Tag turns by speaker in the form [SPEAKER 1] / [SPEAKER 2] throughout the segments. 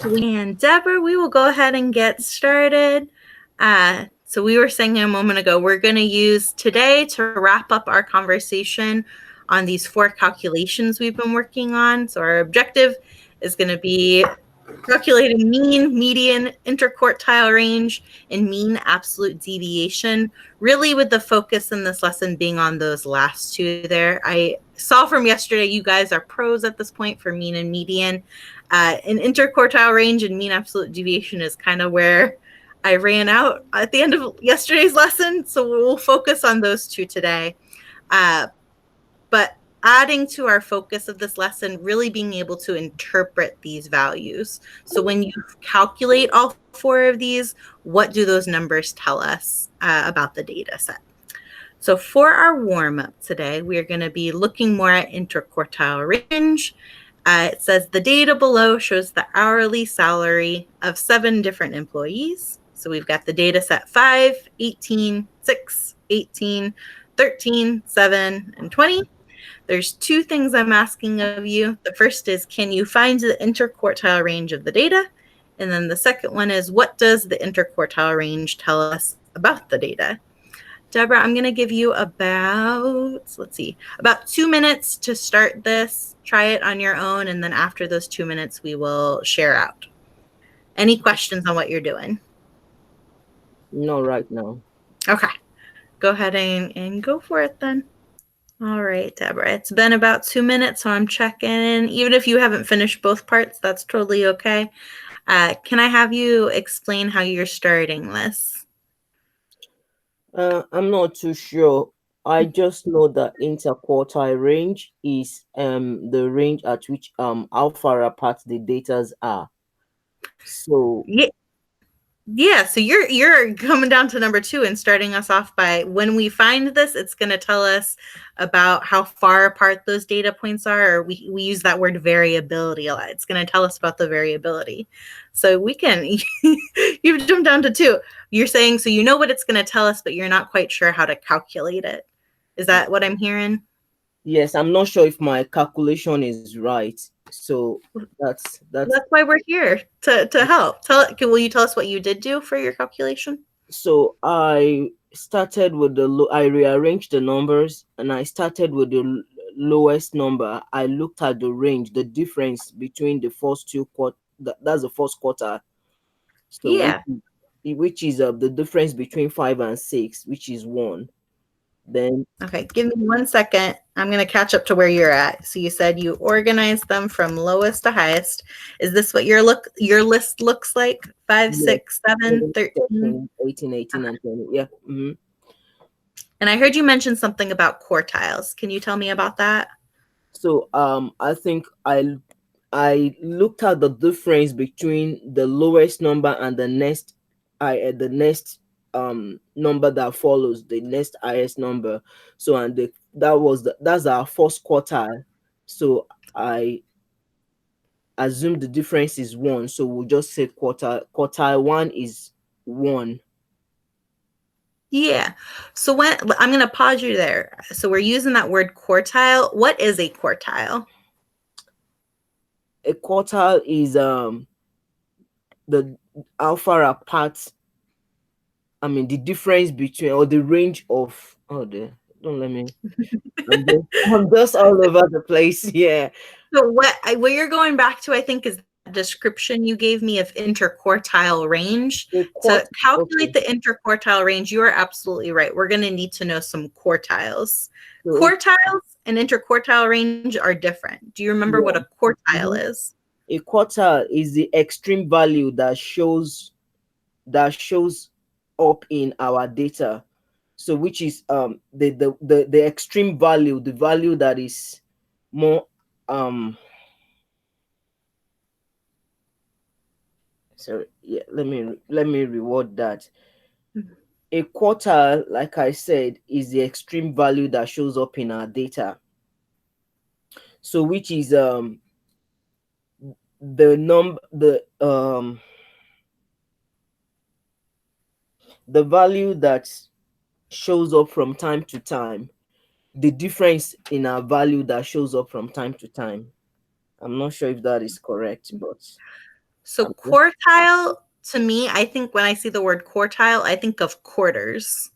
[SPEAKER 1] And Deborah, we will go ahead and get started. So we were saying a moment ago, we're going to use today to wrap up our conversation on these 4 calculations we've been working on. So our objective is going to be calculating mean, median, interquartile range, and mean absolute deviation, really with the focus in this lesson being on those last 2 there. I saw from yesterday you guys are pros at this point for mean and median. An interquartile range and mean absolute deviation is kind of where I ran out at the end of yesterday's lesson, so we'll focus on those 2 today. But adding to our focus of this lesson, really being able to interpret these values. So when you calculate all 4 of these, what do those numbers tell us about the data set? So for our warm-up today, we're going to be looking more at interquartile range. It says the data below shows the hourly salary of 7 different employees. So we've got the data set 5, 18, 6, 18, 13, 7, and 20. There's 2 things I'm asking of you. The first is, can you find the interquartile range of the data? And then the second one is, what does the interquartile range tell us about the data? Deborah, I'm going to give you about 2 minutes to start this. Try it on your own, and then after those 2 minutes, we will share out. Any questions on what you're doing?
[SPEAKER 2] No, right now.
[SPEAKER 1] Okay. Go ahead and go for it then. All right, Deborah. It's been about 2 minutes, so I'm checking in. Even if you haven't finished both parts, that's totally okay. Can I have you explain how you're starting this?
[SPEAKER 2] I'm not too sure. I just know that interquartile range is the range at which how far apart the datas are. So
[SPEAKER 1] Yeah, so you're coming down to number 2 and starting us off by, when we find this, it's going to tell us about how far apart those data points are, or we use that word variability a lot. It's going to tell us about the variability. So we can, you've jumped down to 2. You're saying, so you know what it's going to tell us, but you're not quite sure how to calculate it. Is that what I'm hearing?
[SPEAKER 2] yes, I'm not sure if my calculation is right. So that's
[SPEAKER 1] That's why we're here, to help. Will you tell us what you did do for your calculation?
[SPEAKER 2] so I started with I rearranged the numbers and I started with the lowest number. I looked at the range, the difference between the first 2 quarters. That's the first quarter. So
[SPEAKER 1] Yeah.
[SPEAKER 2] which is the difference between 5 and 6, which is 1. Then
[SPEAKER 1] Okay, give me 1 second. I'm going to catch up to where you're at. So you said you organized them from lowest to highest. Is this what your list looks like? 5,
[SPEAKER 2] yes,
[SPEAKER 1] 6, 7, 13?
[SPEAKER 2] 18, 18, and 20. Yeah.
[SPEAKER 1] And I heard you mention something about quartiles. Can you tell me about that?
[SPEAKER 2] So I think I looked at the difference between the lowest number and the next number that follows the next highest number. So that's our first quartile. So I assume the difference is 1. So we'll just say quartile 1 is 1.
[SPEAKER 1] Yeah. So when I'm going to pause you there. So we're using that word quartile. What is a quartile?
[SPEAKER 2] A quartile is the how far apart, I mean, the difference between, or the range of, don't let me, I'm just all over the place. Yeah.
[SPEAKER 1] So what you're going back to, I think, is the description you gave me of interquartile range.
[SPEAKER 2] A
[SPEAKER 1] To
[SPEAKER 2] okay.
[SPEAKER 1] calculate the interquartile range, you are absolutely right. We're going to need to know some quartiles.
[SPEAKER 2] So
[SPEAKER 1] Quartiles and interquartile range are different. Do you remember what
[SPEAKER 2] yeah.
[SPEAKER 1] a quartile
[SPEAKER 2] Mhm.
[SPEAKER 1] is?
[SPEAKER 2] A quartile is the extreme value that shows up in our data. So which is the extreme value, the value that is more so yeah, let me reword that. A quartile, like I said, is the extreme value that shows up in our data. So which is the value that shows up from time to time, the difference in our value that shows up from time to time. I'm not sure if that is correct, but
[SPEAKER 1] So quartile, to me, I think when I see the word quartile, I think of quarters.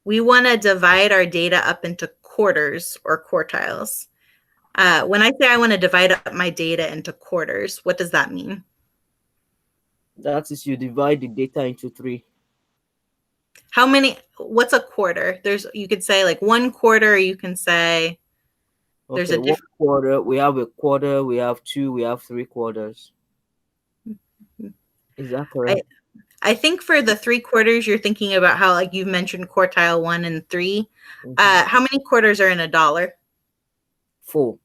[SPEAKER 1] We want to divide our data up into quarters or quartiles. When I say I want to divide up my data into quarters, what does that mean?
[SPEAKER 2] That is, you divide the data into three.
[SPEAKER 1] How many, what's a quarter? You could say like 1/4, you can say there's
[SPEAKER 2] Okay,
[SPEAKER 1] a
[SPEAKER 2] one
[SPEAKER 1] different.
[SPEAKER 2] quarter, we have a quarter, we have two, we have 3/4. Is that
[SPEAKER 1] I,
[SPEAKER 2] correct?
[SPEAKER 1] I think for the 3/4, you're thinking about how, like you've mentioned, quartile 1 and 3.
[SPEAKER 2] Mm-hmm.
[SPEAKER 1] How many quarters are in a dollar?
[SPEAKER 2] 4.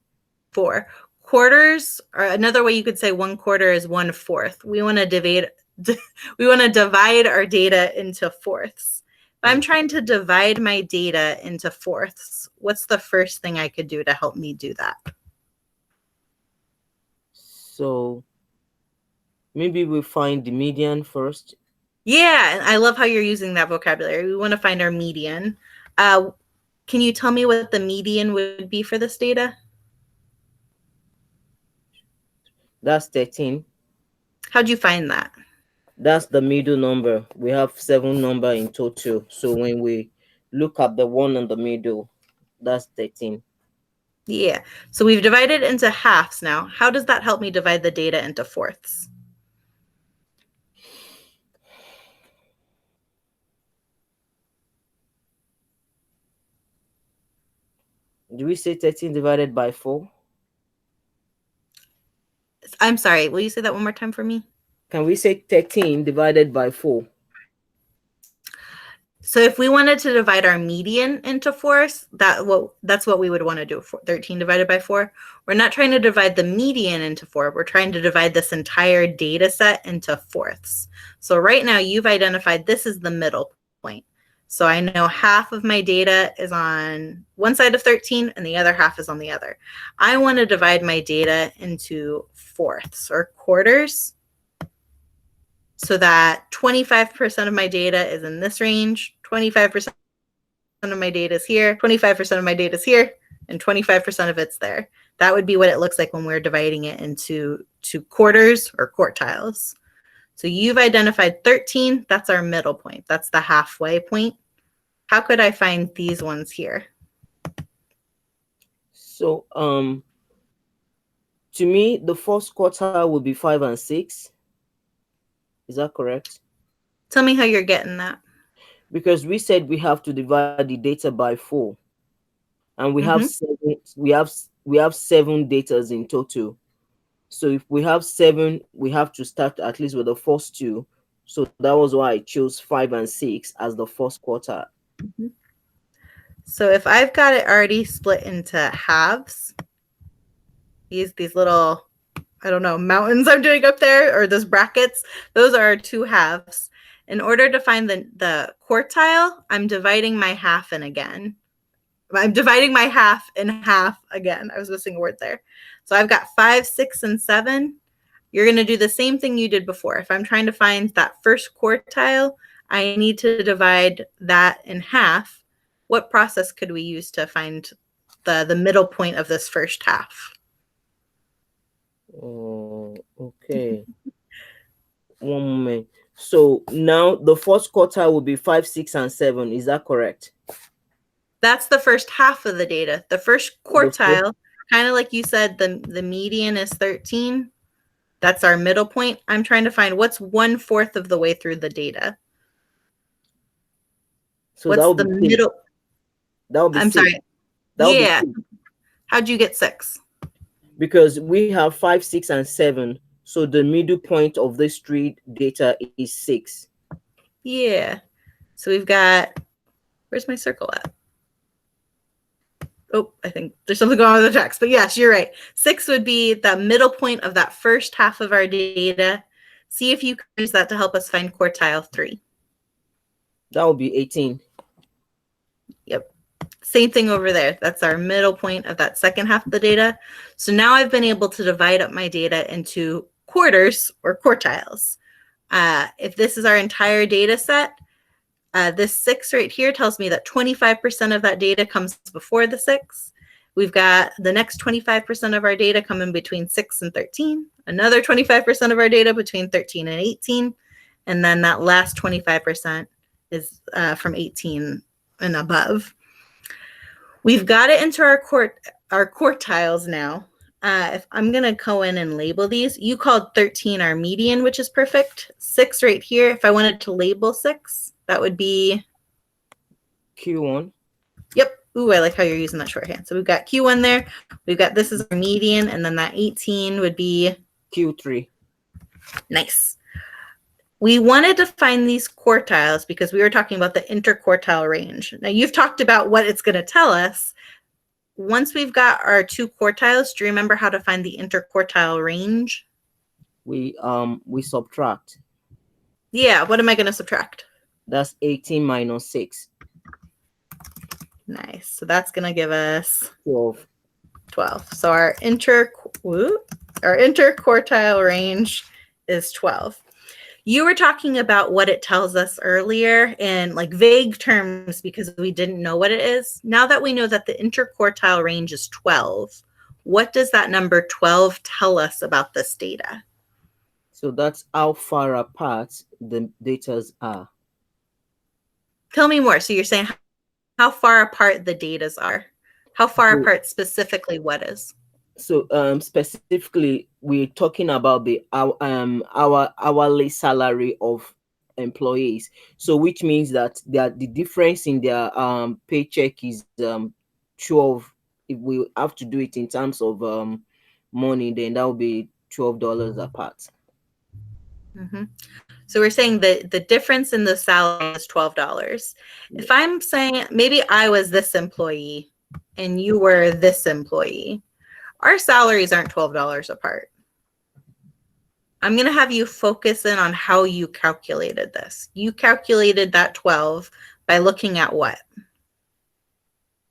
[SPEAKER 1] 4 quarters, or another way you could say 1/4 is 1/4. We want to divide our data into fourths. If I'm trying to divide my data into fourths, what's the first thing I could do to help me do that?
[SPEAKER 2] So maybe we find the median first.
[SPEAKER 1] Yeah, I love how you're using that vocabulary. We want to find our median. Can you tell me what the median would be for this data?
[SPEAKER 2] That's 13.
[SPEAKER 1] How'd you find that?
[SPEAKER 2] That's the middle number. We have 7 number in total. So when we look at the one in the middle, that's 13.
[SPEAKER 1] Yeah, so we've divided into halves now. How does that help me divide the data into fourths?
[SPEAKER 2] Do we say 13 divided by 4?
[SPEAKER 1] I'm sorry, will you say that one more time for me?
[SPEAKER 2] Can we say 13 divided by 4?
[SPEAKER 1] So if we wanted to divide our median into fourths, that's what we would want to do. 13 divided by 4. We're not trying to divide the median into 4. We're trying to divide this entire data set into fourths. So right now you've identified this is the middle point. So I know half of my data is on one side of 13 and the other half is on the other. I want to divide my data into fourths or quarters, so that 25% of my data is in this range, 25% of my data is here, 25% of my data is here, and 25% of it's there. That would be what it looks like when we're dividing it into quarters or quartiles. So you've identified 13. That's our middle point. That's the halfway point. How could I find these ones here?
[SPEAKER 2] So to me, the first quartile would be 5 and 6. Is that correct?
[SPEAKER 1] Tell me how you're getting that.
[SPEAKER 2] Because we said we have to divide the data by 4, and we have
[SPEAKER 1] Mm-hmm.
[SPEAKER 2] 7. We have 7 datas in total. So if we have 7, we have to start at least with the first 2. So that was why I chose 5 and 6 as the first quartile.
[SPEAKER 1] Mm-hmm. So if I've got it already split into halves, these little, I don't know, mountains I'm doing up there, or those brackets, those are 2 halves. In order to find the quartile, I'm dividing my half in again. I'm dividing my half in half again. I was missing a word there. So I've got 5, 6, and 7. You're going to do the same thing you did before. If I'm trying to find that first quartile, I need to divide that in half. What process could we use to find the middle point of this first half?
[SPEAKER 2] Oh, okay. One moment. So now the first quartile will be 5, 6, and 7. Is that correct?
[SPEAKER 1] That's the first half of the data. The first
[SPEAKER 2] The first,
[SPEAKER 1] quartile, kind of like you said, the median is 13. That's our middle point. I'm trying to find what's 1/4 of the way through the data.
[SPEAKER 2] so that
[SPEAKER 1] What's
[SPEAKER 2] will
[SPEAKER 1] the
[SPEAKER 2] be 6.
[SPEAKER 1] middle?
[SPEAKER 2] That will be
[SPEAKER 1] I'm
[SPEAKER 2] 6.
[SPEAKER 1] sorry.
[SPEAKER 2] That will be
[SPEAKER 1] Yeah.
[SPEAKER 2] 6.
[SPEAKER 1] How'd you get 6?
[SPEAKER 2] Because we have 5, 6, and 7. So the middle point of this three data is 6.
[SPEAKER 1] Yeah. So we've got, where's my circle at? Oh, I think there's something going on with the text, but yes, you're right. 6 would be the middle point of that first half of our data. See if you can use that to help us find quartile 3.
[SPEAKER 2] That will be 18.
[SPEAKER 1] Yep. Same thing over there. That's our middle point of that second half of the data. So now I've been able to divide up my data into quarters or quartiles. If this is our entire data set, this 6 right here tells me that 25% of that data comes before the 6. We've got the next 25% of our data coming between 6 and 13, another 25% of our data between 13 and 18, and then that last 25% is from 18 and above. We've got it into our quartiles now. If I'm going to go in and label these, you called 13 our median, which is perfect. 6 right here. If I wanted to label 6, that would be
[SPEAKER 2] Q1.
[SPEAKER 1] Yep. Ooh, I like how you're using that shorthand. So we've got Q1 there. We've got this is our median, and then that 18 would be
[SPEAKER 2] Q3.
[SPEAKER 1] Nice. We wanted to find these quartiles because we were talking about the interquartile range. Now you've talked about what it's going to tell us. Once we've got our 2 quartiles, do you remember how to find the interquartile range?
[SPEAKER 2] We subtract.
[SPEAKER 1] Yeah, what am I going to subtract?
[SPEAKER 2] That's 18 minus 6.
[SPEAKER 1] Nice. So that's going to give us
[SPEAKER 2] 12.
[SPEAKER 1] 12. So our interquartile range is 12. You were talking about what it tells us earlier in like vague terms because we didn't know what it is. Now that we know that the interquartile range is 12, what does that number 12 tell us about this data?
[SPEAKER 2] So that's how far apart the datas are.
[SPEAKER 1] Tell me more. So you're saying how far apart the datas are. How far apart specifically what is?
[SPEAKER 2] So specifically, we're talking about the our hourly salary of employees. So which means that the difference in their paycheck is 12. If we have to do it in terms of money, then that will be $12 apart.
[SPEAKER 1] Mm-hmm. So we're saying that the difference in the salary is $12. If I'm saying maybe I was this employee and you were this employee, our salaries aren't $12 apart. I'm going to have you focus in on how you calculated this. You calculated that 12 by looking at what?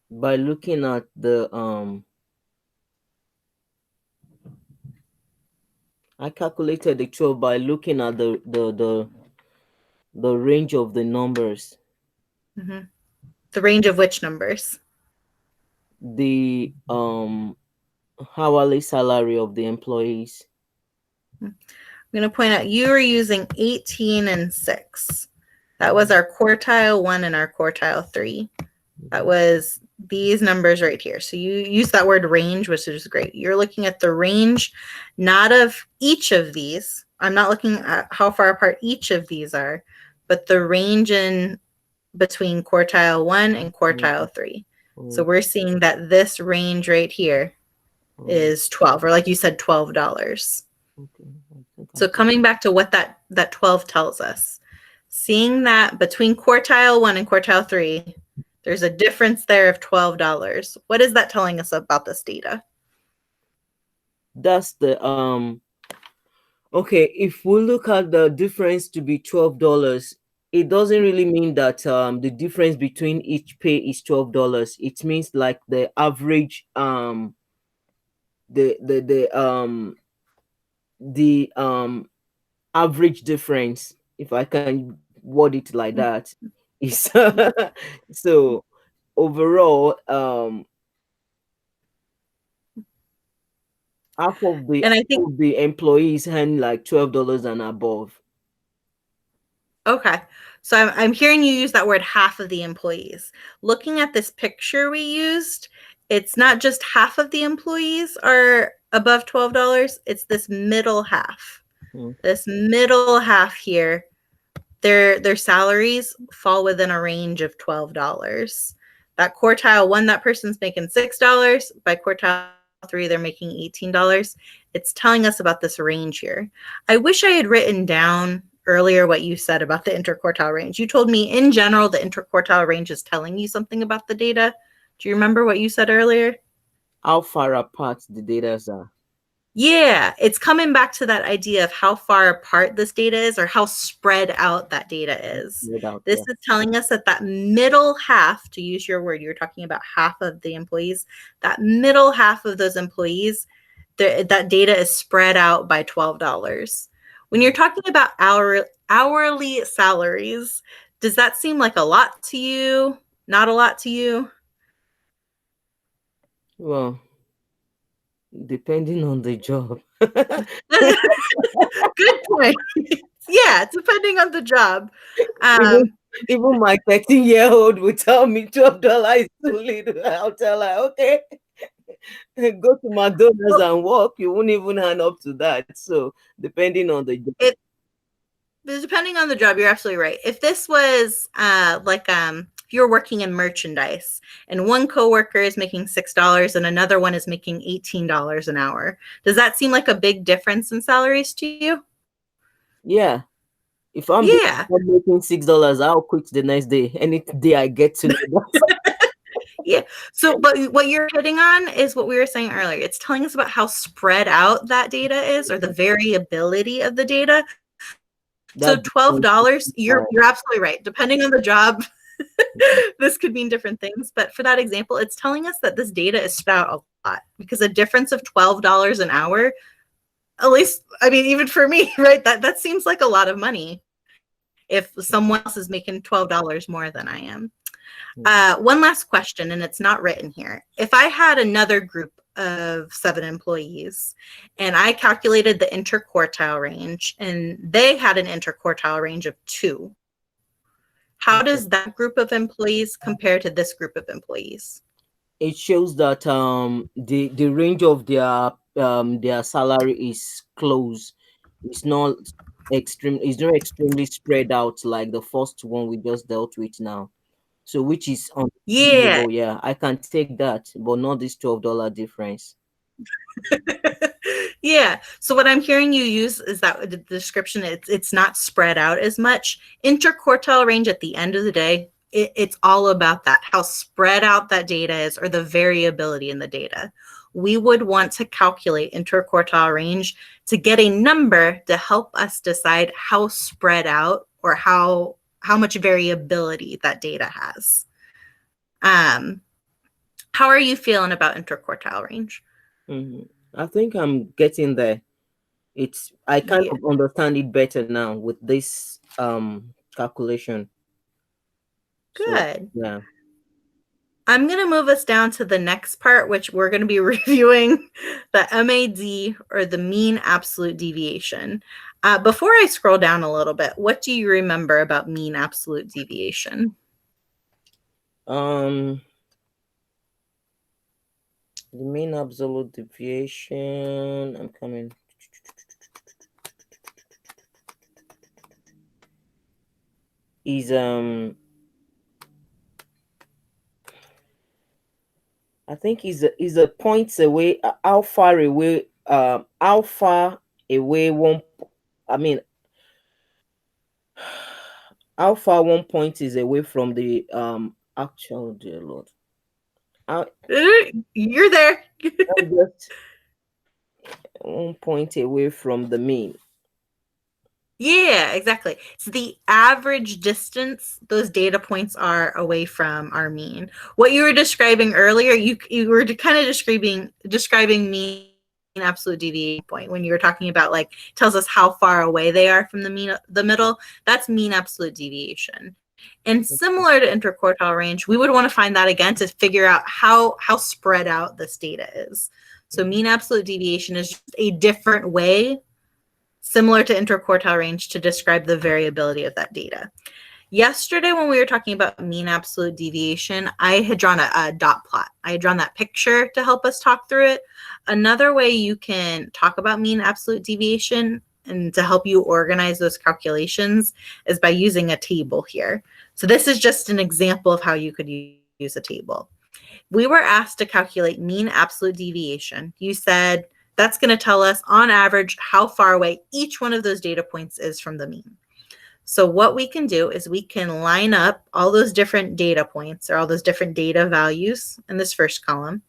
[SPEAKER 2] By looking at the I calculated the 12 by looking at the range of the numbers.
[SPEAKER 1] Mm-hmm. The range of which numbers?
[SPEAKER 2] The hourly salary of the employees.
[SPEAKER 1] I'm going to point out you were using 18 and 6. That was our quartile 1 and our quartile 3. That was these numbers right here. So you use that word range, which is great. You're looking at the range, not of each of these. I'm not looking at how far apart each of these are, but the range in between quartile 1 and quartile 3. So we're seeing that this range right here is 12, or like you said, $12. So coming back to what that 12 tells us, seeing that between quartile 1 and quartile 3, there's a difference there of $12. What is that telling us about this data?
[SPEAKER 2] That's the okay, if we look at the difference to be $12, it doesn't really mean that the difference between each pay is $12. It means like the average the average difference, if I can word it like that, is so overall
[SPEAKER 1] And I think
[SPEAKER 2] half of the employees earn like $12 and above.
[SPEAKER 1] Okay. So I'm hearing you use that word half of the employees. Looking at this picture we used, it's not just half of the employees are above $12. It's this middle half. This middle half here, their salaries fall within a range of $12. That quartile 1, that person's making $6. By quartile 3, they're making $18. It's telling us about this range here. I wish I had written down earlier what you said about the interquartile range. You told me in general the interquartile range is telling you something about the data. Do you remember what you said earlier?
[SPEAKER 2] How far apart the data are.
[SPEAKER 1] Yeah, it's coming back to that idea of how far apart this data is or how spread out that data is. This is telling us that that middle half, to use your word, you're talking about half of the employees, that middle half of those employees, that data is spread out by $12. When you're talking about hourly salaries, does that seem like a lot to you? Not a lot to you?
[SPEAKER 2] Well, depending on the job.
[SPEAKER 1] Good point. Yeah, depending on the job.
[SPEAKER 2] even
[SPEAKER 1] Um,
[SPEAKER 2] even my 13-year-old will tell me $12 is too little. I'll tell her, okay, go to McDonald's
[SPEAKER 1] well,
[SPEAKER 2] and work. You won't even hand up to that. So depending on the job,
[SPEAKER 1] it depending on the job, you're absolutely right. If this was if you're working in merchandise and one coworker is making $6 and another one is making $18 an hour, does that seem like a big difference in salaries to you?
[SPEAKER 2] yeah. If I'm the
[SPEAKER 1] Yeah.
[SPEAKER 2] one making $6, I'll quit the next day. Any day I get to know that.
[SPEAKER 1] Yeah. So, but what you're hitting on is what we were saying earlier. It's telling us about how spread out that data is or the variability of the data. So
[SPEAKER 2] That difference is
[SPEAKER 1] $12,
[SPEAKER 2] fine.
[SPEAKER 1] you're absolutely right. Depending on the job, this could mean different things. But for that example, it's telling us that this data is spread out a lot because a difference of $12 an hour, at least, I mean, even for me, right? That seems like a lot of money if someone else is making $12 more than I am.
[SPEAKER 2] Mm.
[SPEAKER 1] One last question, and it's not written here. If I had another group of 7 employees and I calculated the interquartile range and they had an interquartile range of 2, how
[SPEAKER 2] Okay.
[SPEAKER 1] does that group of employees compare to this group of employees?
[SPEAKER 2] It shows that the range of their salary is close. It's not extreme. It's not extremely spread out like the first one we just dealt with now. So which is
[SPEAKER 1] Yeah.
[SPEAKER 2] understandable. Yeah, I can take that, but not this $12 difference.
[SPEAKER 1] Yeah. So what I'm hearing you use is that the description, it's not spread out as much. Interquartile range at the end of the day, it's all about that, how spread out that data is or the variability in the data. We would want to calculate interquartile range to get a number to help us decide how spread out or how much variability that data has. Um, how are you feeling about interquartile range?
[SPEAKER 2] Mhm. I think I'm getting there. It's I kind
[SPEAKER 1] Yeah,
[SPEAKER 2] of understand it better now with this calculation. So
[SPEAKER 1] good.
[SPEAKER 2] yeah.
[SPEAKER 1] I'm going to move us down to the next part, which we're going to be reviewing the MAD or the mean absolute deviation. Before I scroll down a little bit, what do you remember about mean absolute deviation?
[SPEAKER 2] Um the mean absolute deviation, I'm coming, is I think is a points away, how far away, how far away one, I mean, how far one point is away from the actual, dear Lord. How,
[SPEAKER 1] You're there.
[SPEAKER 2] I'm just one point away from the mean.
[SPEAKER 1] Yeah, exactly. It's the average distance those data points are away from our mean. What you were describing earlier, you were kind of describing mean absolute deviation point when you were talking about like tells us how far away they are from the middle. That's mean absolute deviation. And similar to interquartile range, we would want to find that again to figure out how spread out this data is. So mean absolute deviation is just a different way similar to interquartile range to describe the variability of that data. Yesterday, when we were talking about mean absolute deviation, I had drawn a dot plot. I had drawn that picture to help us talk through it. Another way you can talk about mean absolute deviation and to help you organize those calculations is by using a table here. So this is just an example of how you could use a table. We were asked to calculate mean absolute deviation. You said that's going to tell us on average how far away each one of those data points is from the mean. So what we can do is we can line up all those different data points or all those different data values in this first column.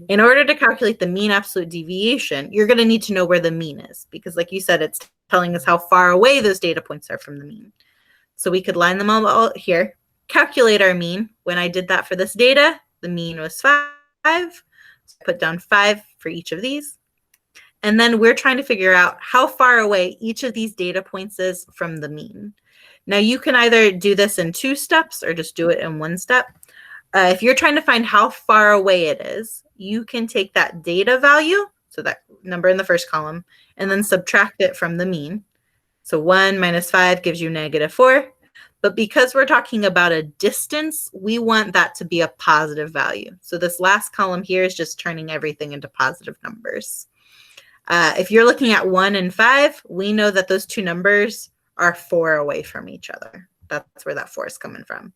[SPEAKER 1] In order to calculate the mean absolute deviation, you're going to need to know where the mean is because like you said, it's telling us how far away those data points are from the mean. So we could line them all out here, calculate our mean. When I did that for this data, the mean was 5. So I put down 5 for each of these. And then we're trying to figure out how far away each of these data points is from the mean. Now you can either do this in 2 steps or just do it in 1 step. if you're trying to find how far away it is, you can take that data value, so that number in the first column, and then subtract it from the mean. So 1 minus 5 gives you -4. But because we're talking about a distance, we want that to be a positive value. So this last column here is just turning everything into positive numbers. If you're looking at 1 and 5, we know that those two numbers are 4 away from each other. That's where that 4 is coming from.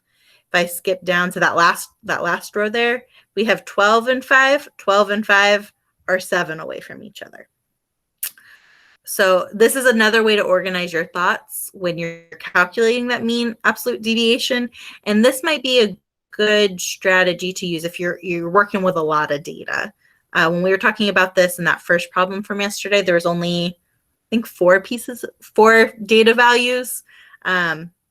[SPEAKER 1] If I skip down to that last row there, we have 12 and 5. 12 and 5 are 7 away from each other. So this is another way to organize your thoughts when you're calculating that mean absolute deviation. And this might be a good strategy to use if you're working with a lot of data. When we were talking about this in that first problem from yesterday, there was only, I think, 4 data values.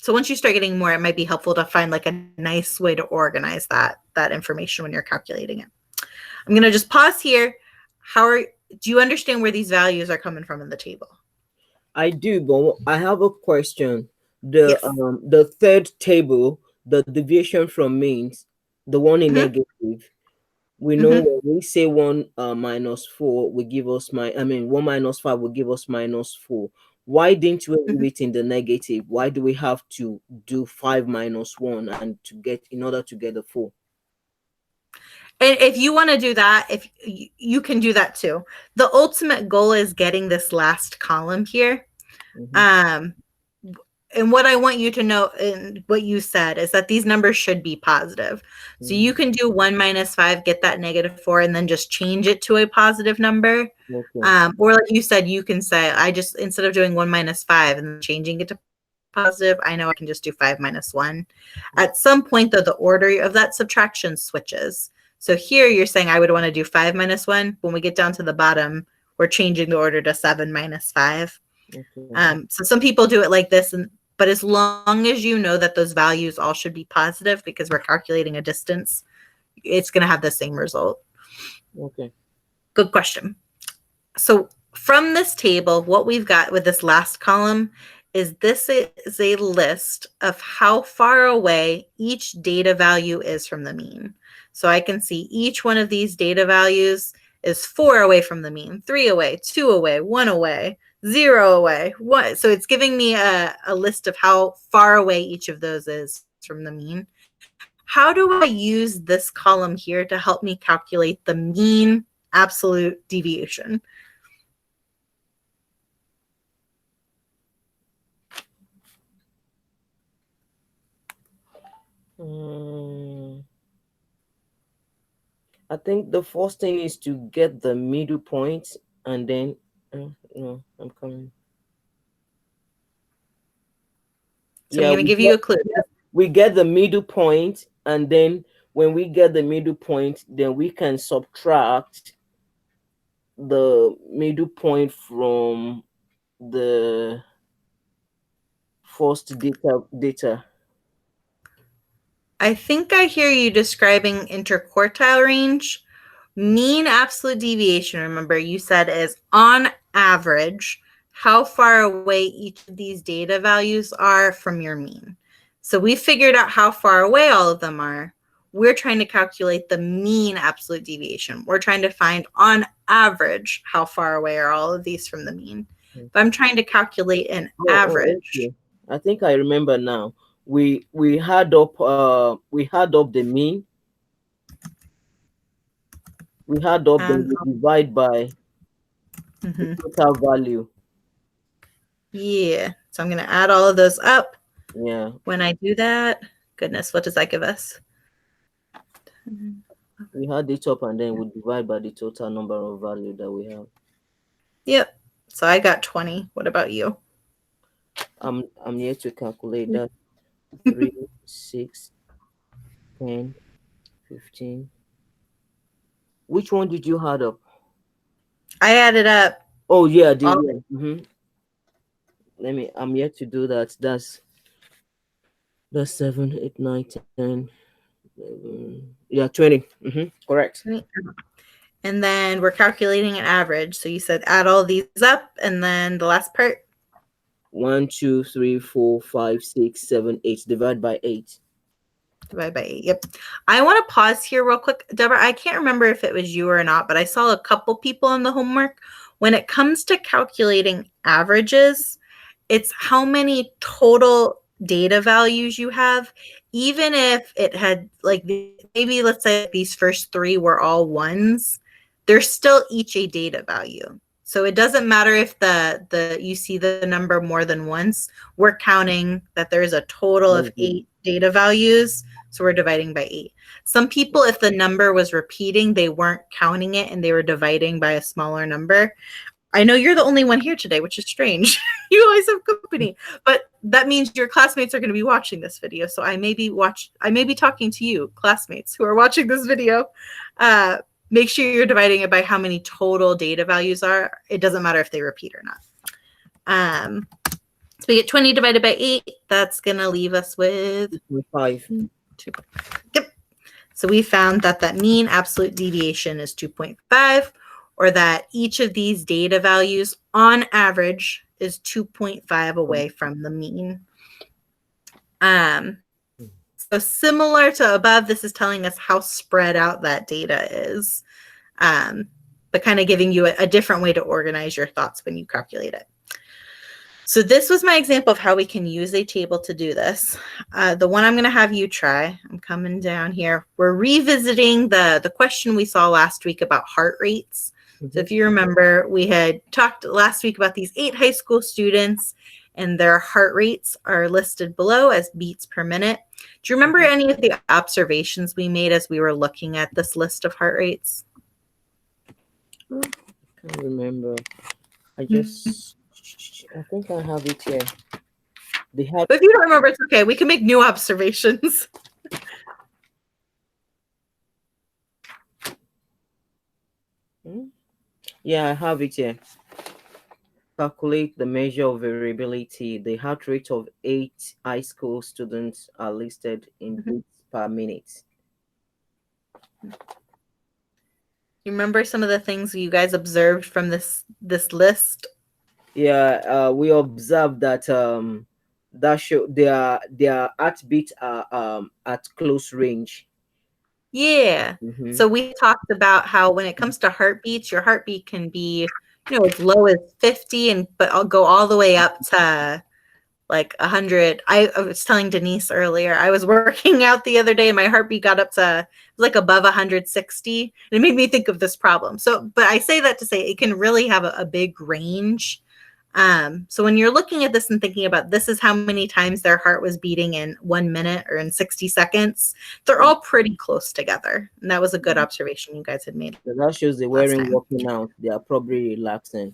[SPEAKER 1] So once you start getting more, it might be helpful to find like a nice way to organize that information when you're calculating it. I'm going to just pause here. Do you understand where these values are coming from in the table?
[SPEAKER 2] I do, but I have a question.
[SPEAKER 1] Yes.
[SPEAKER 2] The third table, the deviation from means, the one in
[SPEAKER 1] Mm-hmm.
[SPEAKER 2] negative. We know
[SPEAKER 1] Mm-hmm.
[SPEAKER 2] when we say 1 minus 4 will give us 1 minus 5 will give us -4. Why didn't we
[SPEAKER 1] Mm-hmm.
[SPEAKER 2] leave it in the negative? Why do we have to do 5 minus 1 and in order to get the 4?
[SPEAKER 1] And if you want to do that, if you can do that too. The ultimate goal is getting this last column here.
[SPEAKER 2] Mm-hmm.
[SPEAKER 1] Um, and what I want you to know and what you said is that these numbers should be positive. So
[SPEAKER 2] Mm-hmm.
[SPEAKER 1] you can do 1 minus 5, get that -4, and then just change it to a positive number.
[SPEAKER 2] Okay.
[SPEAKER 1] Or like you said, you can say, instead of doing 1 minus 5 and changing it to positive, I know I can just do 5 minus 1. At some point, though, the order of that subtraction switches. So here you're saying I would want to do 5 minus 1. When we get down to the bottom, we're changing the order to 7 minus 5.
[SPEAKER 2] Okay.
[SPEAKER 1] So some people do it like this, but as long as you know that those values all should be positive because we're calculating a distance, it's going to have the same result.
[SPEAKER 2] Okay.
[SPEAKER 1] Good question. So from this table, what we've got with this last column is a list of how far away each data value is from the mean. So I can see each one of these data values is 4 away from the mean, 3 away, 2 away, 1 away, 0 away, 1. So it's giving me a list of how far away each of those is from the mean. How do I use this column here to help me calculate the mean absolute deviation?
[SPEAKER 2] I think the first thing is to get the middle point, and then no, I'm coming.
[SPEAKER 1] So I'm
[SPEAKER 2] Yeah,
[SPEAKER 1] going to give you a clue.
[SPEAKER 2] we get the middle point, and then when we get the middle point, then we can subtract the middle point from the first data.
[SPEAKER 1] I think I hear you describing interquartile range. Mean absolute deviation, remember, you said is on average how far away each of these data values are from your mean. So we figured out how far away all of them are. We're trying to calculate the mean absolute deviation. We're trying to find on average how far away are all of these from the mean. If I'm trying to calculate an average.
[SPEAKER 2] Okay. I think I remember now. We had up the mean. We had up, then
[SPEAKER 1] Um,
[SPEAKER 2] we divide by the
[SPEAKER 1] mhm.
[SPEAKER 2] total value.
[SPEAKER 1] Yeah, so I'm going to add all of those up.
[SPEAKER 2] Yeah.
[SPEAKER 1] When I do that, goodness, what does that give us?
[SPEAKER 2] We had it up, and then we divide by the total number of value that we have.
[SPEAKER 1] Yep. So I got 20. What about you?
[SPEAKER 2] I'm here to calculate that. 3, 6, 10, 15. Which one did you add up?
[SPEAKER 1] I added up
[SPEAKER 2] Oh yeah,
[SPEAKER 1] all.
[SPEAKER 2] I'm yet to do that. That's 7, 8, 9, 10. 11. Yeah, 20. Correct.
[SPEAKER 1] And then we're calculating an average. So you said add all these up, and then the last part.
[SPEAKER 2] 1, 2, 3, 4, 5, 6, 7, 8. Divide by 8.
[SPEAKER 1] divided by 8. Yep. I want to pause here real quick. Deborah, I can't remember if it was you or not, but I saw a couple people in the homework. When it comes to calculating averages, it's how many total data values you have. Even if it had, like, maybe let's say these first 3 were all ones, they're still each a data value. So it doesn't matter if the you see the number more than once. We're counting that there's a total of 8 data values, so we're dividing by 8. Some people, if the number was repeating, they weren't counting it and they were dividing by a smaller number. I know you're the only one here today, which is strange. You always have company, but that means your classmates are going to be watching this video. So I may be talking to you, classmates who are watching this video. Make sure you're dividing it by how many total data values are. It doesn't matter if they repeat or not. So we get 20 divided by 8. That's going to leave us with
[SPEAKER 2] 2.5.
[SPEAKER 1] 2.5. Yep. So we found that that mean absolute deviation is 2.5, or that each of these data values on average is 2.5 away from the mean. So similar to above, this is telling us how spread out that data is, but kind of giving you a different way to organize your thoughts when you calculate it. So this was my example of how we can use a table to do this. The one I'm going to have you try, I'm coming down here. We're revisiting the question we saw last week about heart rates. So if you remember, we had talked last week about these 8 high school students, and their heart rates are listed below as beats per minute. Do you remember any of the observations we made as we were looking at this list of heart rates?
[SPEAKER 2] I can't remember. I think I have it here.
[SPEAKER 1] But if you don't remember, it's okay. We can make new observations.
[SPEAKER 2] Yeah, I have it here. Calculate the measure of variability. The heart rate of 8 high school students are listed in beats per minute.
[SPEAKER 1] You remember some of the things you guys observed from this list?
[SPEAKER 2] Yeah, we observed that that show their heartbeats are at close range.
[SPEAKER 1] Yeah. So we talked about how when it comes to heartbeats, your heartbeat can be, as low as 50, but I'll go all the way up to like 100. I was telling Denise earlier, I was working out the other day and my heartbeat got up to like above 160, and it made me think of this problem. So, but I say that to say it can really have a big range. So when you're looking at this and thinking about this is how many times their heart was beating in 1 minute or in 60 seconds, they're all pretty close together. And that was a good observation you guys had made.
[SPEAKER 2] So that shows they weren't working out. They are probably relaxing.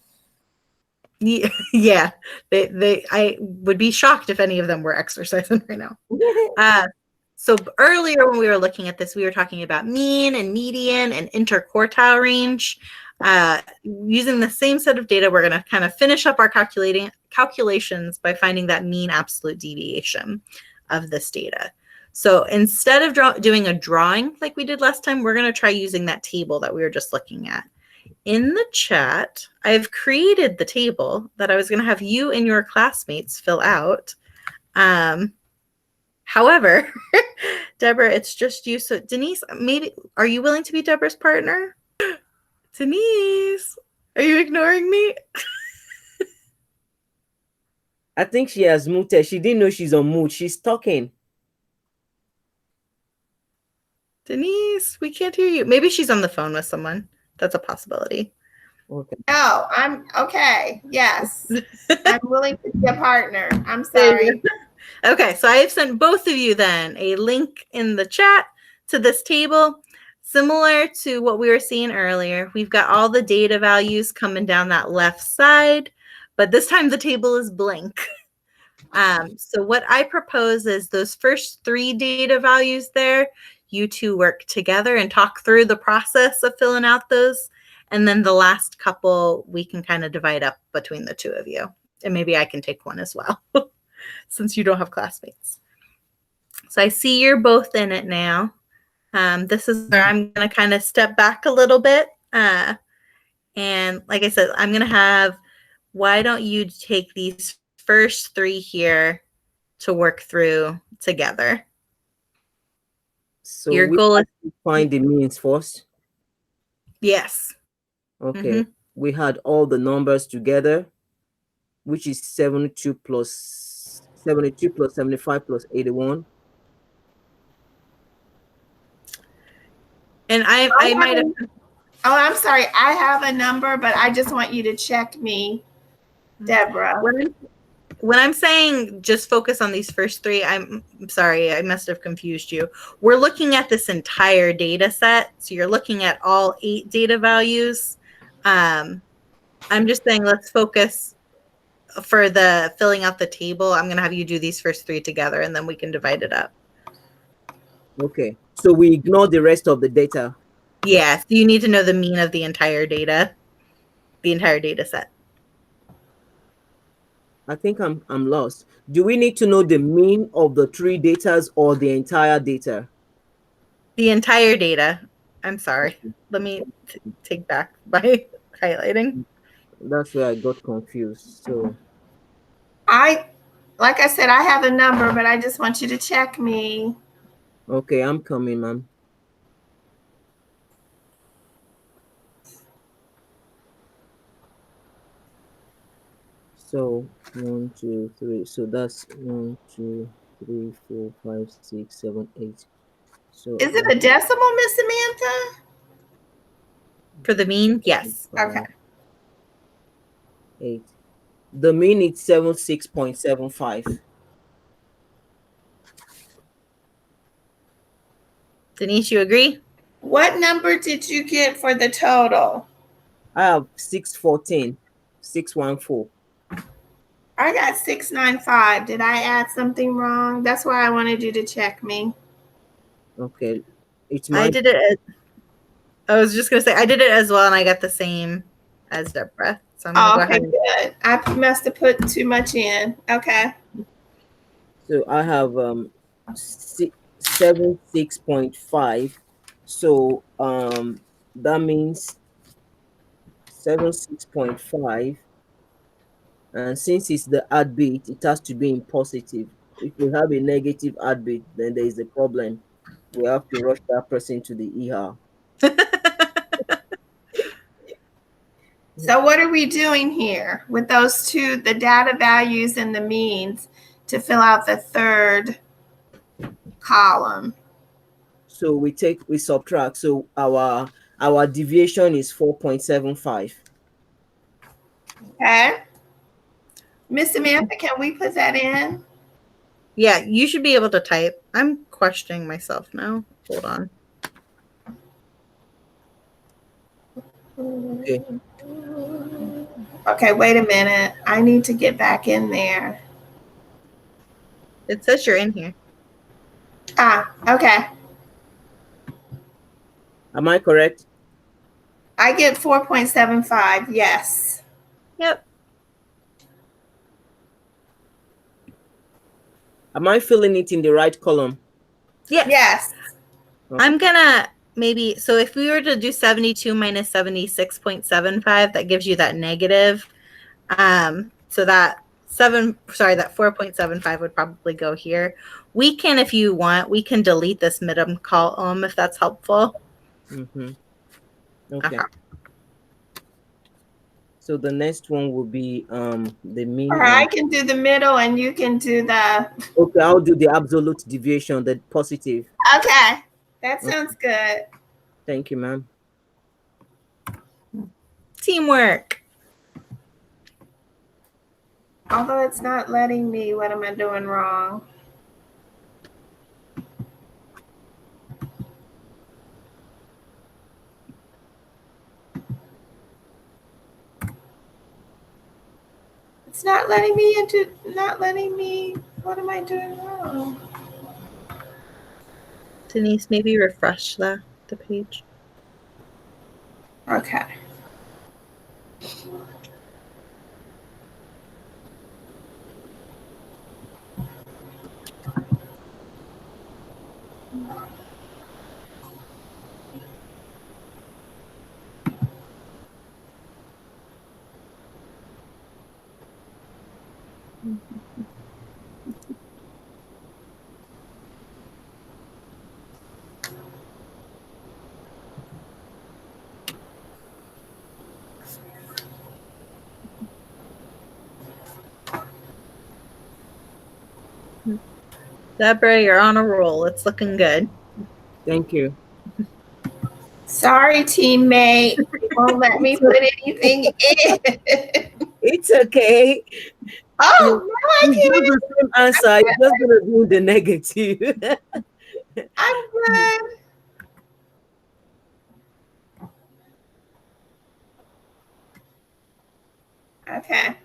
[SPEAKER 1] Yeah. I would be shocked if any of them were exercising right now. So earlier when we were looking at this, we were talking about mean and median and interquartile range. Using the same set of data, we're going to kind of finish up our calculations by finding that mean absolute deviation of this data. So instead of doing a drawing like we did last time, we're going to try using that table that we were just looking at. In the chat, I've created the table that I was going to have you and your classmates fill out. However, Deborah, it's just you. So Denise, maybe, are you willing to be Deborah's partner? Denise, are you ignoring me?
[SPEAKER 2] I think she has muted. She didn't know she's on mute. She's talking.
[SPEAKER 1] Denise, we can't hear you. Maybe she's on the phone with someone. That's a possibility.
[SPEAKER 2] Okay.
[SPEAKER 3] Oh, I'm okay. Yes. I'm willing to be a partner. I'm sorry.
[SPEAKER 1] Okay, so I have sent both of you then a link in the chat to this table. Similar to what we were seeing earlier, we've got all the data values coming down that left side, but this time the table is blank. So what I propose is those first 3 data values there, you two work together and talk through the process of filling out those. And then the last couple, we can kind of divide up between the 2 of you. And maybe I can take one as well, since you don't have classmates. So I see you're both in it now. This is where I'm going to kind of step back a little bit. And like I said, I'm going to have, why don't you take these first 3 here to work through together?
[SPEAKER 2] So
[SPEAKER 1] Your
[SPEAKER 2] we
[SPEAKER 1] goal
[SPEAKER 2] have
[SPEAKER 1] is,
[SPEAKER 2] to find the means first.
[SPEAKER 1] yes.
[SPEAKER 2] Okay.
[SPEAKER 1] Mm-hmm.
[SPEAKER 2] We had all the numbers together, which is 72 plus 75 plus 81.
[SPEAKER 1] And
[SPEAKER 3] I
[SPEAKER 1] I might have,
[SPEAKER 3] haven't. Oh, I'm sorry. I have a number, but I just want you to check me, Deborah.
[SPEAKER 1] when I'm saying just focus on these first three, I'm sorry, I must have confused you. We're looking at this entire data set. So you're looking at all 8 data values. I'm just saying let's focus for the filling out the table. I'm going to have you do these first 3 together and then we can divide it up.
[SPEAKER 2] Okay. So we ignore the rest of the data.
[SPEAKER 1] Yeah, so you need to know the mean of the entire data set.
[SPEAKER 2] I think I'm lost. Do we need to know the mean of the 3 datas or the entire data?
[SPEAKER 1] The entire data. I'm sorry. Let me take back by highlighting.
[SPEAKER 2] That's where I got confused. So,
[SPEAKER 3] Like I said, I have a number, but I just want you to check me.
[SPEAKER 2] okay, I'm coming, ma'am. So 1, 2, 3. So that's 1, 2, 3, 4, 5, 6, 7, 8. So
[SPEAKER 3] Is it a decimal, Miss Samantha?
[SPEAKER 1] For the mean, yes.
[SPEAKER 3] Okay.
[SPEAKER 2] 5, 8. The mean is 76.75.
[SPEAKER 1] Denise, you agree?
[SPEAKER 3] What number did you get for the total?
[SPEAKER 2] I have 614, 614.
[SPEAKER 3] I got 695. Did I add something wrong? That's why I wanted you to check me.
[SPEAKER 2] Okay. It's
[SPEAKER 1] I
[SPEAKER 2] my
[SPEAKER 1] did it. I was just going to say, I did it as well, and I got the same as Deborah. So I'm going to
[SPEAKER 3] Oh,
[SPEAKER 1] go
[SPEAKER 3] okay,
[SPEAKER 1] ahead and.
[SPEAKER 3] good. I must have put too much in. Okay.
[SPEAKER 2] So I have 76.5. So that means 76.5. And since it's the heartbeat, it has to be in positive. If we have a negative heartbeat, then there is a problem. We have to rush that person to the ER.
[SPEAKER 3] So what are we doing here with those two, the data values and the means, to fill out the third column?
[SPEAKER 2] So we subtract. So our deviation is 4.75.
[SPEAKER 3] Okay. Miss Samantha, can we put that in?
[SPEAKER 1] Yeah, you should be able to type. I'm questioning myself now. Hold on.
[SPEAKER 2] Okay.
[SPEAKER 3] Okay, wait a minute. I need to get back in there.
[SPEAKER 1] It says you're in here.
[SPEAKER 3] Ah, okay.
[SPEAKER 2] Am I correct?
[SPEAKER 3] I get 4.75. Yes.
[SPEAKER 1] Yep.
[SPEAKER 2] Am I filling it in the right column?
[SPEAKER 1] Yes.
[SPEAKER 3] Yes.
[SPEAKER 2] Okay.
[SPEAKER 1] I'm going to maybe, so if we were to do 72 minus 76.75, that gives you that negative. So that 4.75 would probably go here. We can, if you want, we can delete this middle column if that's helpful.
[SPEAKER 2] Mm-hmm. Okay.
[SPEAKER 1] Okay.
[SPEAKER 2] So the next one will be the mean
[SPEAKER 3] Or
[SPEAKER 2] and
[SPEAKER 3] I can do the middle and you can do the.
[SPEAKER 2] okay, I'll do the absolute deviation, the positive.
[SPEAKER 3] Okay. That
[SPEAKER 2] Okay.
[SPEAKER 3] sounds good.
[SPEAKER 2] Thank you, ma'am.
[SPEAKER 1] Teamwork.
[SPEAKER 3] Although it's not letting me, what am I doing wrong? It's not letting me what am I doing wrong?
[SPEAKER 1] Denise, maybe refresh the page.
[SPEAKER 3] Okay.
[SPEAKER 1] Deborah, you're on a roll. It's looking good.
[SPEAKER 2] Thank you.
[SPEAKER 3] Sorry, teammate. It won't let me put anything in.
[SPEAKER 2] It's okay.
[SPEAKER 3] Oh,
[SPEAKER 2] You,
[SPEAKER 3] no, I
[SPEAKER 2] you got
[SPEAKER 3] can't.
[SPEAKER 2] the same answer. You're just gonna do the negative.
[SPEAKER 3] I'm good. Okay.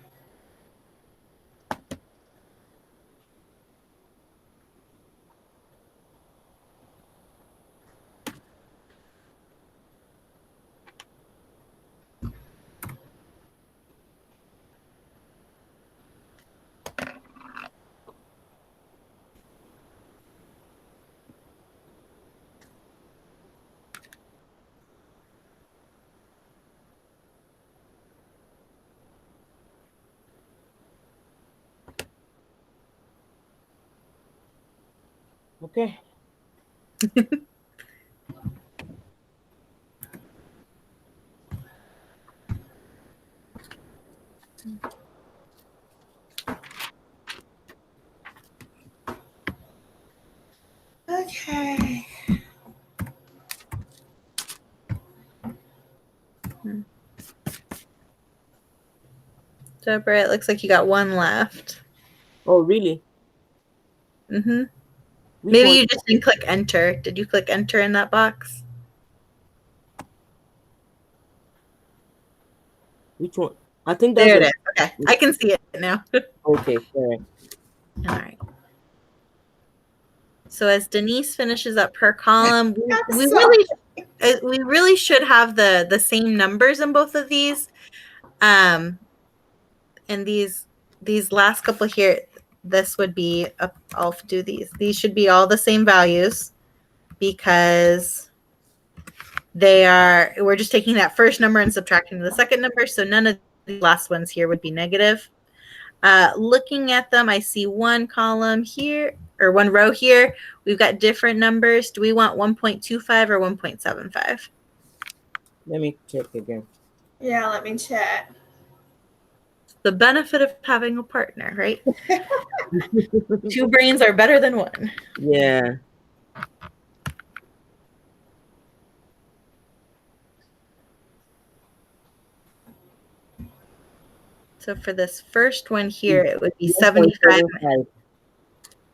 [SPEAKER 2] Okay.
[SPEAKER 3] Okay.
[SPEAKER 1] Deborah, it looks like you got one left.
[SPEAKER 2] Oh, really?
[SPEAKER 1] Mm-hmm.
[SPEAKER 2] Which
[SPEAKER 1] Maybe
[SPEAKER 2] one?
[SPEAKER 1] you just didn't click enter. Did you click enter in that box?
[SPEAKER 2] Which one? I think that's
[SPEAKER 1] There it
[SPEAKER 2] the.
[SPEAKER 1] is. Okay, I can see it now.
[SPEAKER 2] Okay, correct.
[SPEAKER 1] All right. So as Denise finishes up her column,
[SPEAKER 3] I'm sorry.
[SPEAKER 1] we really should have the same numbers in both of these. And these last couple here, this would be I'll do these. These should be all the same values because we're just taking that first number and subtracting the second number. So none of the last ones here would be negative. Looking at them, I see one column here or one row here. We've got different numbers. Do we want 1.25 or 1.75?
[SPEAKER 2] Let me check again.
[SPEAKER 3] Yeah, let me check.
[SPEAKER 1] The benefit of having a partner, right? Two brains are better than one.
[SPEAKER 2] Yeah.
[SPEAKER 1] So for this first one here, it would be 75.
[SPEAKER 2] 1.75.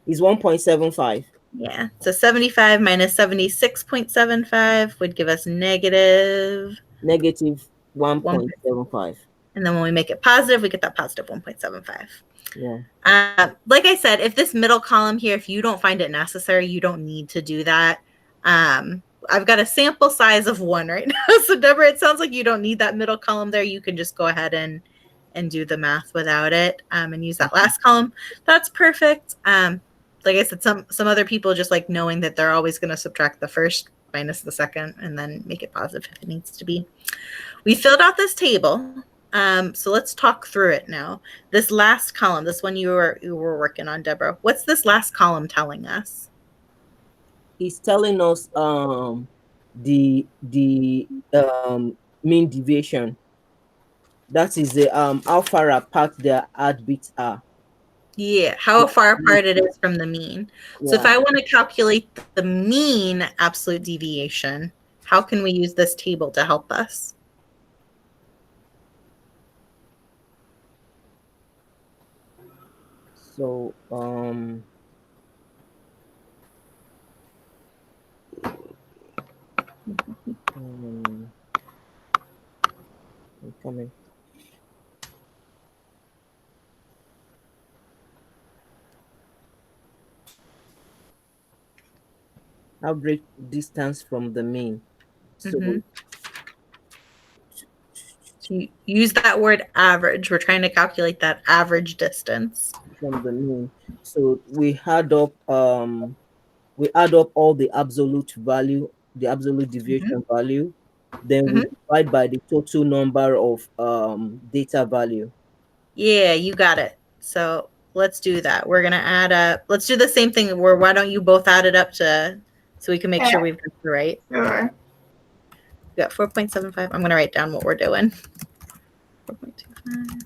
[SPEAKER 2] Is 1.75.
[SPEAKER 1] Yeah. So 75 minus 76.75 would give us negative
[SPEAKER 2] Negative
[SPEAKER 1] 1.
[SPEAKER 2] 1.75.
[SPEAKER 1] And then when we make it positive, we get that positive 1.75.
[SPEAKER 2] Yeah.
[SPEAKER 1] Like I said, if this middle column here, if you don't find it necessary, you don't need to do that. I've got a sample size of 1 right now. So Deborah, it sounds like you don't need that middle column there. You can just go ahead and do the math without it and use that last column. That's perfect. Like I said, some other people just like knowing that they're always going to subtract the first minus the second and then make it positive if it needs to be. We filled out this table. So let's talk through it now. This last column, this one you were working on, Deborah. What's this last column telling us?
[SPEAKER 2] He's telling us the mean deviation. That is the how far apart their heartbeats are.
[SPEAKER 1] Yeah, how far apart it is from the mean. So if
[SPEAKER 2] Yeah.
[SPEAKER 1] I want to calculate the mean absolute deviation, how can we use this table to help us?
[SPEAKER 2] So I'm coming. Average distance from the mean. So
[SPEAKER 1] Mm-hmm. So you use that word average. We're trying to calculate that average distance.
[SPEAKER 2] from the mean. So we add up all the absolute value, the absolute deviation value. Then we
[SPEAKER 1] Mm-hmm.
[SPEAKER 2] divide by the total number of data value.
[SPEAKER 1] Yeah, you got it. So let's do that. We're gonna add up. Let's do the same thing. Where why don't you both add it up to so we can make sure
[SPEAKER 3] Yeah,
[SPEAKER 1] we've got the right.
[SPEAKER 3] sure.
[SPEAKER 1] We got 4.75. I'm gonna write down what we're doing. 4.25.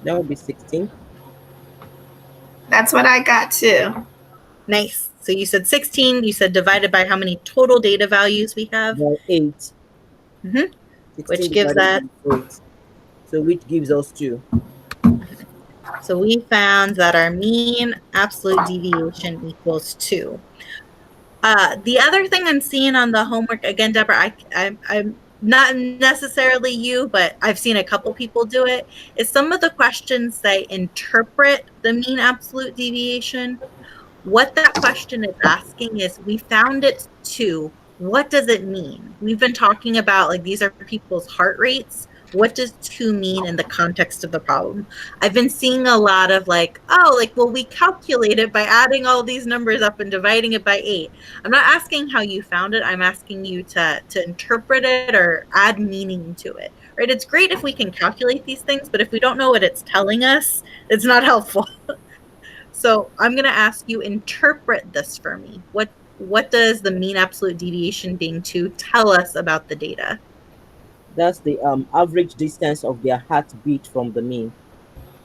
[SPEAKER 2] That would be 16.
[SPEAKER 3] That's what I got too.
[SPEAKER 1] Nice. So you said 16. You said divided by how many total data values we have?
[SPEAKER 2] By 8.
[SPEAKER 1] Mm-hmm.
[SPEAKER 2] 16
[SPEAKER 1] Which gives
[SPEAKER 2] divided
[SPEAKER 1] us,
[SPEAKER 2] by 8. So which gives us 2.
[SPEAKER 1] so we found that our mean absolute deviation equals 2. The other thing I'm seeing on the homework, again, Deborah, I'm not necessarily you, but I've seen a couple people do it, is some of the questions say interpret the mean absolute deviation. What that question is asking is, we found it 2. What does it mean? We've been talking about, like, these are people's heart rates. What does 2 mean in the context of the problem? I've been seeing a lot of like, oh, like, well, we calculate it by adding all these numbers up and dividing it by 8. I'm not asking how you found it. I'm asking you to interpret it or add meaning to it, right? It's great if we can calculate these things, but if we don't know what it's telling us, it's not helpful. So I'm going to ask you, interpret this for me. What does the mean absolute deviation being 2 tell us about the data?
[SPEAKER 2] That's the average distance of their heartbeat from the mean.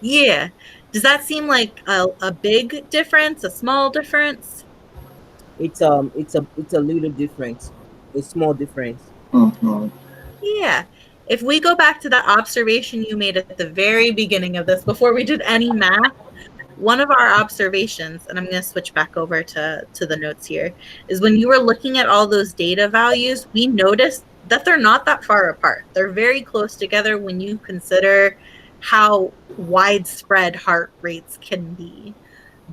[SPEAKER 1] Yeah. Does that seem like a big difference, a small difference?
[SPEAKER 2] It's a little difference, a small difference.
[SPEAKER 3] Mm-hmm.
[SPEAKER 1] Yeah. If we go back to that observation you made at the very beginning of this, before we did any math, one of our observations, and I'm going to switch back over to the notes here, is when you were looking at all those data values, we noticed that they're not that far apart. They're very close together when you consider how widespread heart rates can be.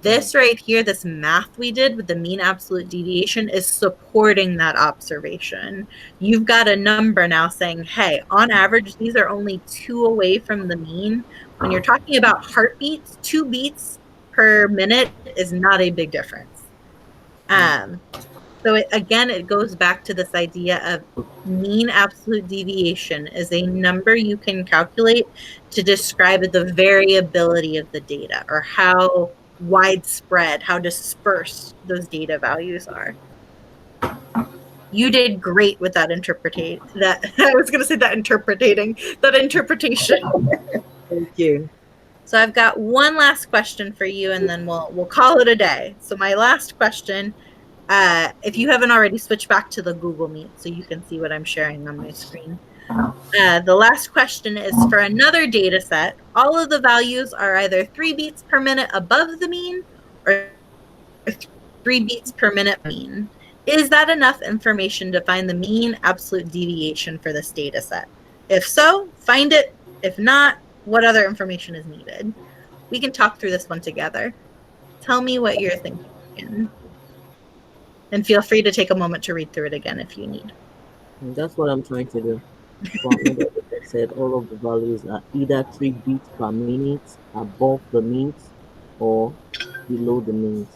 [SPEAKER 1] This right here, this math we did with the mean absolute deviation, is supporting that observation. You've got a number now saying, hey, on average, these are only 2 away from the mean. When you're talking about heartbeats, 2 beats per minute is not a big difference. So again, it goes back to this idea of mean absolute deviation is a number you can calculate to describe the variability of the data, or how widespread, how dispersed those data values are. You did great with that interpretation. That I was going to say that interpretation.
[SPEAKER 2] Thank you.
[SPEAKER 1] So I've got one last question for you, and then we'll call it a day. So my last question, if you haven't already, switched back to the Google Meet so you can see what I'm sharing on my screen. The last question is for another data set. All of the values are either 3 beats per minute above the mean or 3 beats per minute mean. Is that enough information to find the mean absolute deviation for this data set? If so, find it. If not, what other information is needed? We can talk through this one together. Tell me what you're thinking. And feel free to take a moment to read through it again if you need.
[SPEAKER 2] And that's what I'm trying to do. For another data set, all of the values are either 3 beats per minute above the means or below the means.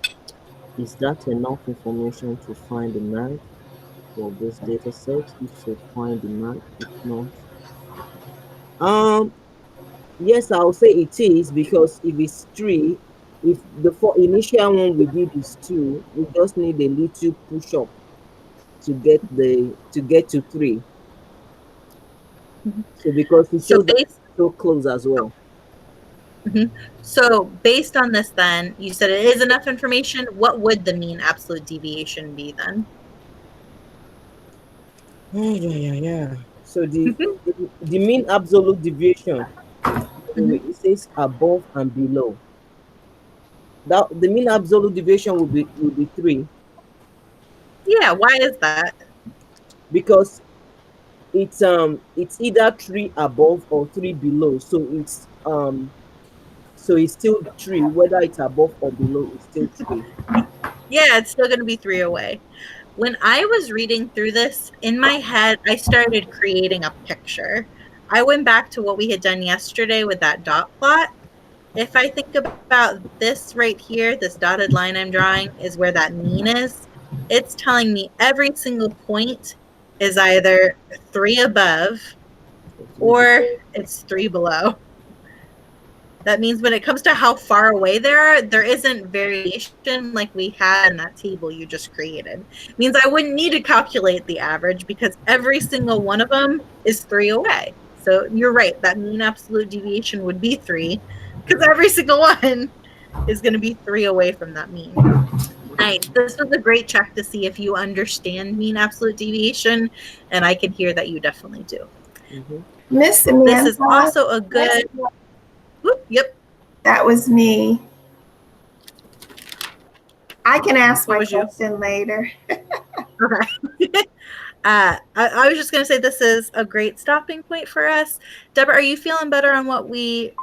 [SPEAKER 2] Is that enough information to find the math for this data set? If so, find the math. If not, um, yes, I'll say it is, because if it's 3, if the initial one we did is 2, we just need a little push up to get to 3. So because it
[SPEAKER 1] So
[SPEAKER 2] shows that
[SPEAKER 1] based
[SPEAKER 2] it's so close as well.
[SPEAKER 1] So based on this, then you said it is enough information. What would the mean absolute deviation be then?
[SPEAKER 2] Yeah. So the mean absolute deviation, it says above and below. That the mean absolute deviation will be 3,
[SPEAKER 1] Yeah, why is that?
[SPEAKER 2] because it's either 3 above or 3 below. So it's still 3, whether it's above or below, it's still 3.
[SPEAKER 1] Yeah, it's still going to be 3 away. When I was reading through this, in my head, I started creating a picture. I went back to what we had done yesterday with that dot plot. if I think about this right here, this dotted line I'm drawing is where that mean is. It's telling me every single point is either 3 above or it's 3 below. That means when it comes to how far away there isn't variation like we had in that table you just created. It means I wouldn't need to calculate the average because every single one of them is 3 away. So you're right, that mean absolute deviation would be 3 because every single one is going to be 3 away from that mean. Nice. This was a great check to see if you understand mean absolute deviation, and I can hear that you definitely do.
[SPEAKER 2] Mm-hmm.
[SPEAKER 3] Miss
[SPEAKER 1] This is
[SPEAKER 3] Samantha,
[SPEAKER 1] also a good. Yep.
[SPEAKER 3] that was me. I can ask
[SPEAKER 1] What
[SPEAKER 3] my
[SPEAKER 1] was you?
[SPEAKER 3] question later.
[SPEAKER 1] Okay. I was just going to say this is a great stopping point for us. Deborah, are you feeling better on what we've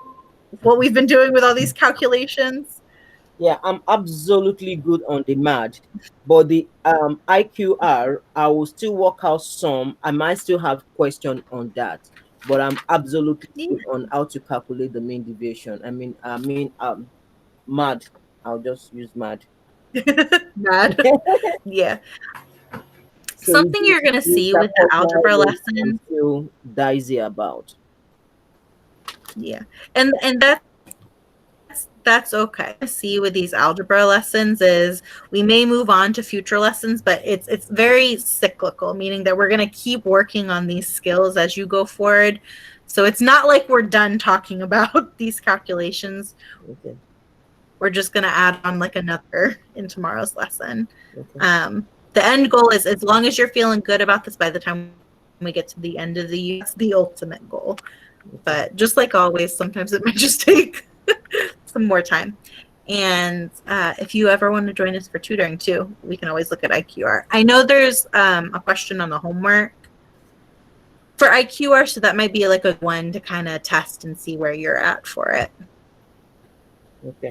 [SPEAKER 1] been doing with all these calculations?
[SPEAKER 2] Yeah, I'm absolutely good on the math, but the IQR, I will still work out some. I might still have question on that, but I'm absolutely
[SPEAKER 1] Yeah.
[SPEAKER 2] good on how to calculate the mean deviation. Mad. I'll just use mad.
[SPEAKER 1] Bad. Yeah.
[SPEAKER 2] So it's
[SPEAKER 1] Something
[SPEAKER 2] just
[SPEAKER 1] you're going to
[SPEAKER 2] the
[SPEAKER 1] see with the
[SPEAKER 2] interpersonal
[SPEAKER 1] algebra
[SPEAKER 2] rate I'm
[SPEAKER 1] lessons.
[SPEAKER 2] still dicey about.
[SPEAKER 1] Yeah. And that's okay. See with these algebra lessons is we may move on to future lessons, but it's very cyclical, meaning that we're going to keep working on these skills as you go forward. So it's not like we're done talking about these calculations.
[SPEAKER 2] Okay.
[SPEAKER 1] We're just going to add on like another in tomorrow's lesson.
[SPEAKER 2] Okay.
[SPEAKER 1] The end goal is as long as you're feeling good about this by the time we get to the end of the year, that's the ultimate goal.
[SPEAKER 2] Okay.
[SPEAKER 1] But just like always, sometimes it might just take some more time. And if you ever want to join us for tutoring too, we can always look at IQR. I know there's a question on the homework for IQR, so that might be like a one to kind of test and see where you're at for it.
[SPEAKER 2] Okay.